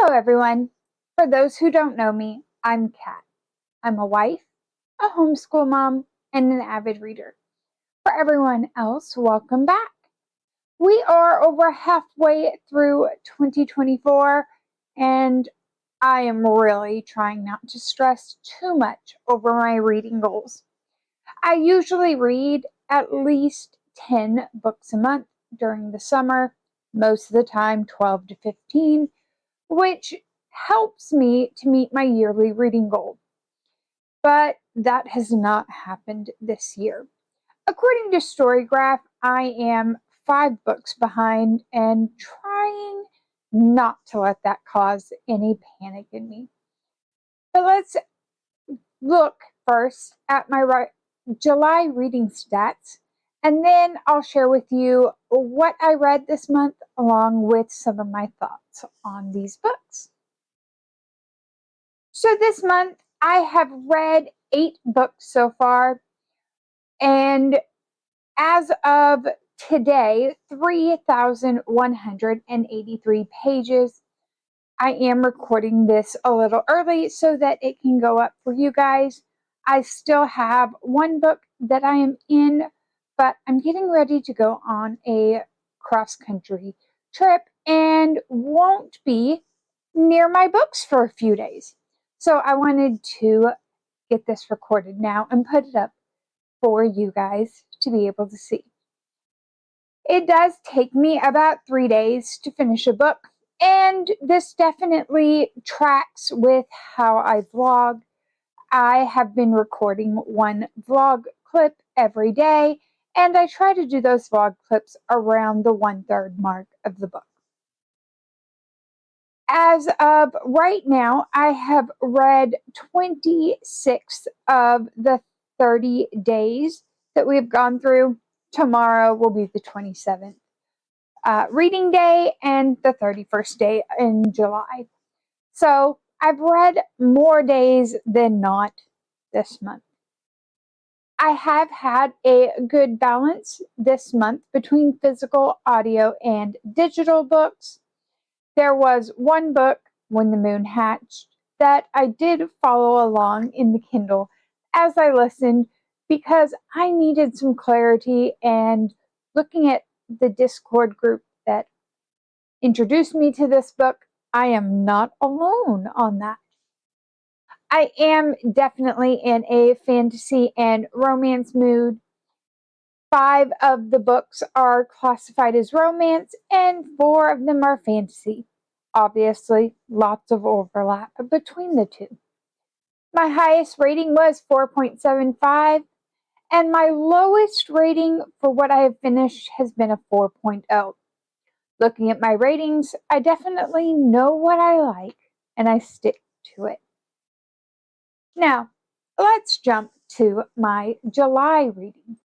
Hello, everyone. For those who don't know me, I'm Kat. I'm a wife, a homeschool mom, and an avid reader. For everyone else, welcome back. We are over halfway through 2024, and I am really trying not to stress too much over my reading goals. I usually read at least 10 books a month during the summer, most of the time 12 to 15, which helps me to meet my yearly reading goal. But that has not happened this year. According to Storygraph, I am 5 books behind and trying not to let that cause any panic in me. But let's look first at my July reading stats, and then I'll share with you what I read this month along with some of my thoughts on these books. So this month I have read 8 books so far, and as of today, 3,183 pages. I am recording this a little early so that it can go up for you guys. I still have 1 book that I am in, but I'm getting ready to go on a cross-country trip and won't be near my books for a few days. So I wanted to get this recorded now and put it up for you guys to be able to see. It does take me about 3 days to finish a book, and this definitely tracks with how I vlog. I have been recording 1 vlog clip every day, and I try to do those vlog clips around the 1/3 mark of the book. As of right now, I have read 26 of the 30 days that we've gone through. Tomorrow will be the 27th reading day and the 31st day in July. So I've read more days than not this month. I have had a good balance this month between physical, audio, and digital books. There was 1 book, When the Moon Hatched, that I did follow along in the Kindle as I listened because I needed some clarity, and looking at the Discord group that introduced me to this book, I am not alone on that. I am definitely in a fantasy and romance mood. 5 of the books are classified as romance, and 4 of them are fantasy. Obviously, lots of overlap between the two. My highest rating was 4.75, and my lowest rating for what I have finished has been a 4.0. Looking at my ratings, I definitely know what I like, and I stick to it. Now, let's jump to my July reading.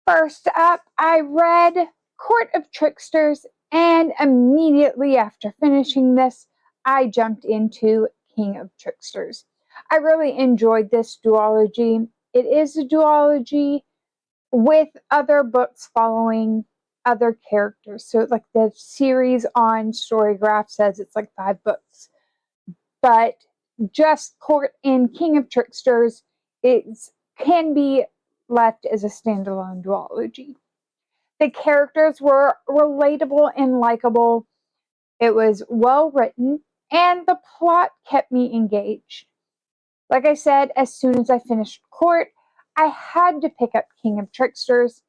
First up, I read Court of Tricksters, and immediately after finishing this, I jumped into King of Tricksters. I really enjoyed this duology. It is a duology with other books following other characters. So, like the series on Storygraph says it's like 5 books. But just Court and King of Tricksters can be left as a standalone duology. The characters were relatable and likable. It was well written, and the plot kept me engaged. Like I said, as soon as I finished Court, I had to pick up King of Tricksters.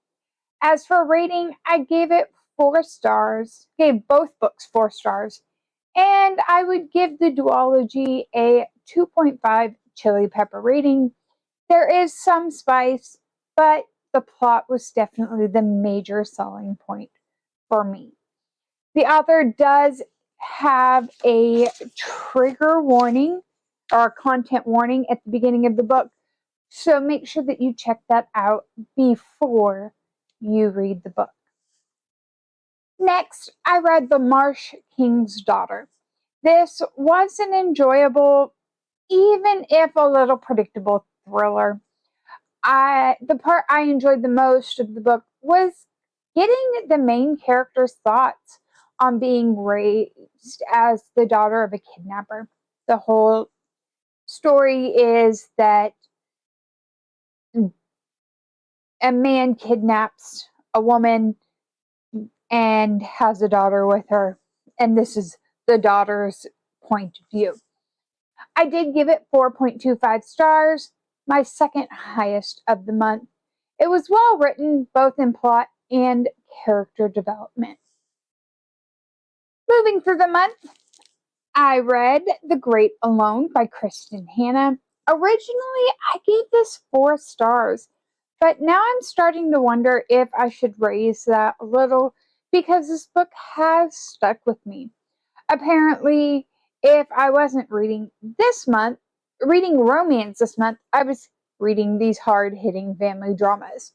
As for rating, I gave it 4 stars, gave both books 4 stars, and I would give the duology a 2.5 chili pepper rating. There is some spice, but the plot was definitely the major selling point for me. The author does have a trigger warning or a content warning at the beginning of the book, so make sure that you check that out before you read the book. Next, I read The Marsh King's Daughter. This was an enjoyable, even if a little predictable, thriller. The part I enjoyed the most of the book was getting the main character's thoughts on being raised as the daughter of a kidnapper. The whole story is that a man kidnaps a woman and has a daughter with her, and this is the daughter's point of view. I did give it 4.25 stars, my second highest of the month. It was well written, both in plot and character development. Moving through the month, I read The Great Alone by Kristen Hanna. Originally, I gave this 4 stars, but now I'm starting to wonder if I should raise that a little because this book has stuck with me. Apparently, if I wasn't reading romance this month, I was reading these hard-hitting family dramas.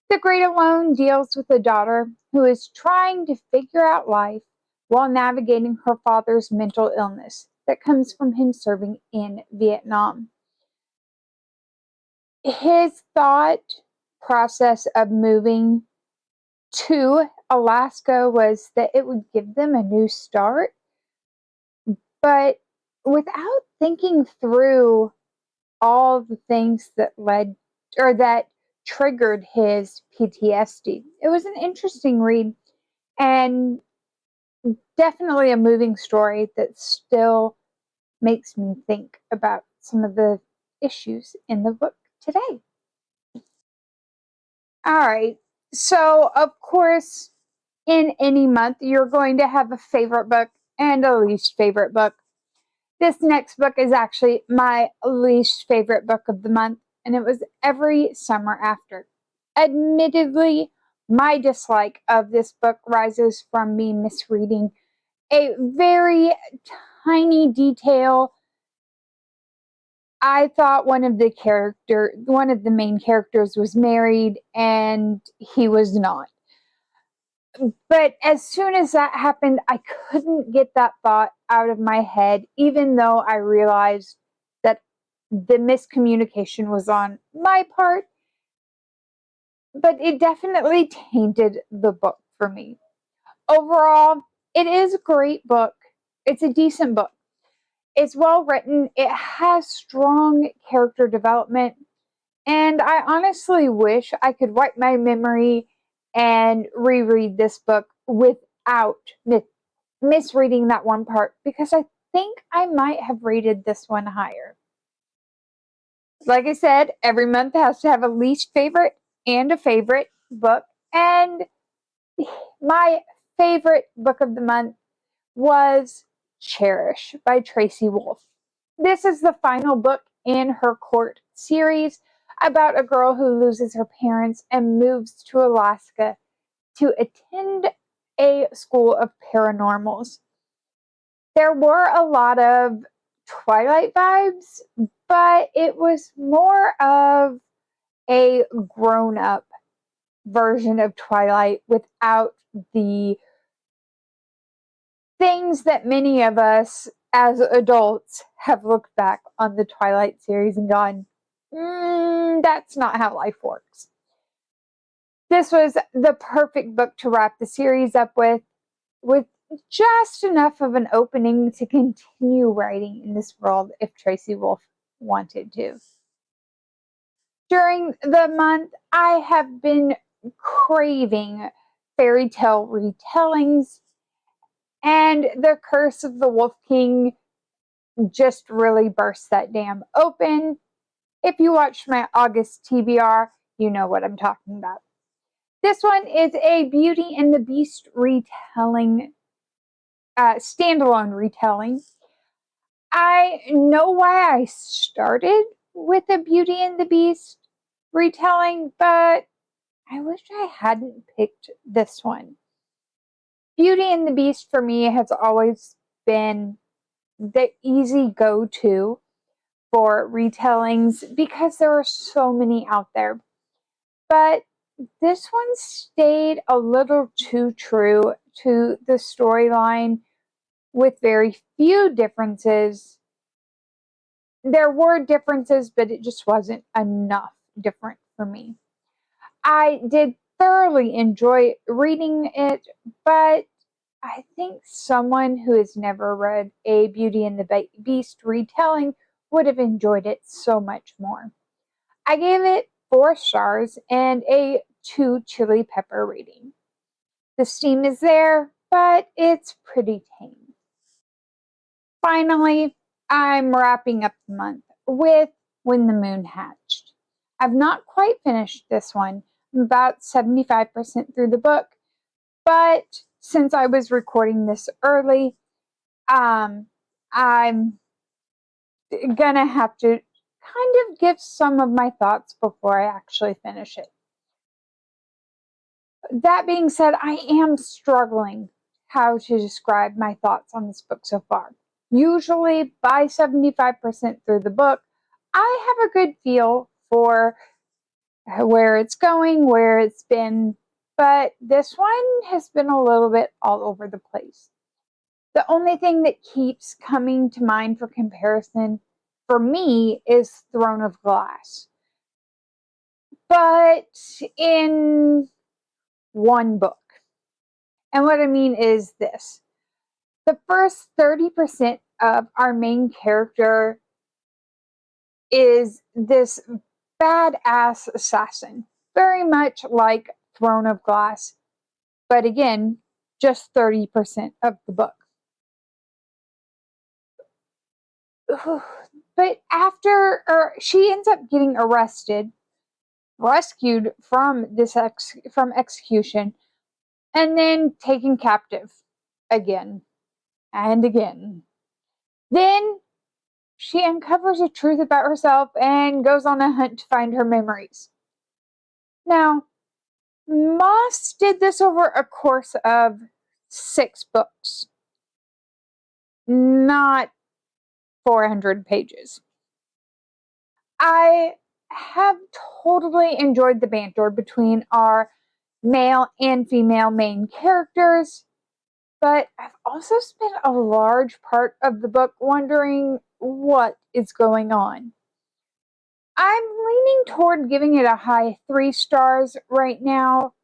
The Great Alone deals with a daughter who is trying to figure out life while navigating her father's mental illness that comes from him serving in Vietnam. His thought process of moving to Alaska was that it would give them a new start, but without thinking through all the things that led or that triggered his PTSD. It was an interesting read and definitely a moving story that still makes me think about some of the issues in the book today. All right. So, of course, in any month, you're going to have a favorite book and a least favorite book. This next book is actually my least favorite book of the month, and it was Every Summer After. Admittedly, my dislike of this book rises from me misreading a very tiny detail. I thought one of the main characters was married, and he was not. But as soon as that happened, I couldn't get that thought out of my head, even though I realized that the miscommunication was on my part. But it definitely tainted the book for me. Overall, it is a great book. It's a decent book. It's well written. It has strong character development. And I honestly wish I could wipe my memory and reread this book without misreading that one part because I think I might have rated this one higher. Like I said, every month has to have a least favorite and a favorite book. And my favorite book of the month was Cherish by Tracy Wolff. This is the final book in her court series about a girl who loses her parents and moves to Alaska to attend a school of paranormals. There were a lot of Twilight vibes, but it was more of a grown up version of Twilight without the things that many of us as adults have looked back on the Twilight series and gone, that's not how life works. This was the perfect book to wrap the series up with just enough of an opening to continue writing in this world if Tracy Wolff wanted to. During the month, I have been craving fairy tale retellings, and The Curse of the Wolf King just really burst that dam open. If you watched my August TBR, you know what I'm talking about. This one is a Beauty and the Beast retelling, standalone retelling. I know why I started with a Beauty and the Beast retelling, but I wish I hadn't picked this one. Beauty and the Beast for me has always been the easy go-to for retellings because there are so many out there. But this one stayed a little too true to the storyline with very few differences. There were differences, but it just wasn't enough different for me. I did thoroughly enjoy reading it, but I think someone who has never read a Beauty and the Beast retelling would have enjoyed it so much more. I gave it 4 stars and a 2 chili pepper rating. The steam is there, but it's pretty tame. Finally, I'm wrapping up the month with When the Moon Hatched. I've not quite finished this one. I'm about 75% through the book, but since I was recording this early, I'm gonna have to kind of give some of my thoughts before I actually finish it. That being said, I am struggling how to describe my thoughts on this book so far. Usually, by 75% through the book, I have a good feel for where it's going, where it's been, but this one has been a little bit all over the place. The only thing that keeps coming to mind for comparison for me is Throne of Glass. But in one book. And what I mean is this. The first 30% of our main character is this badass assassin, very much like Throne of Glass, but again, just 30% of the book. But after she ends up getting arrested, rescued from from execution, and then taken captive again and again. Then she uncovers a truth about herself and goes on a hunt to find her memories. Now, Moss did this over a course of 6 books, not 400 pages. I have totally enjoyed the banter between our male and female main characters, but I've also spent a large part of the book wondering what is going on. I'm leaning toward giving it a high 3 stars right now,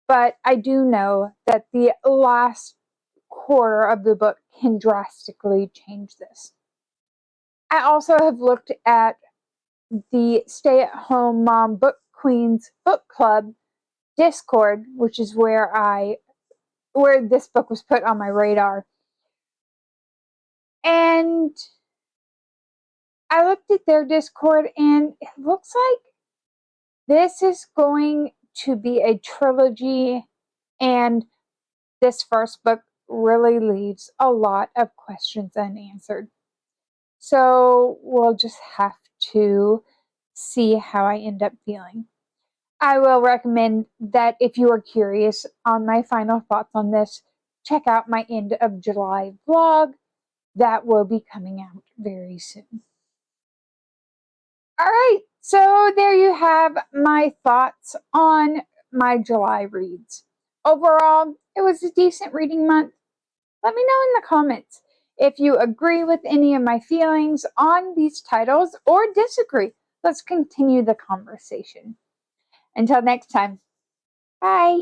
but I do know that the last quarter of the book can drastically change this. I also have looked at the Stay at Home Mom Book Queens Book Club Discord, which is where this book was put on my radar. And I looked at their Discord, and it looks like this is going to be a trilogy, and this first book really leaves a lot of questions unanswered. So we'll just have to see how I end up feeling. I will recommend that if you are curious on my final thoughts on this, check out my end of July vlog. That will be coming out very soon. All right, so there you have my thoughts on my July reads. Overall, it was a decent reading month. Let me know in the comments if you agree with any of my feelings on these titles or disagree. Let's continue the conversation. Until next time, bye.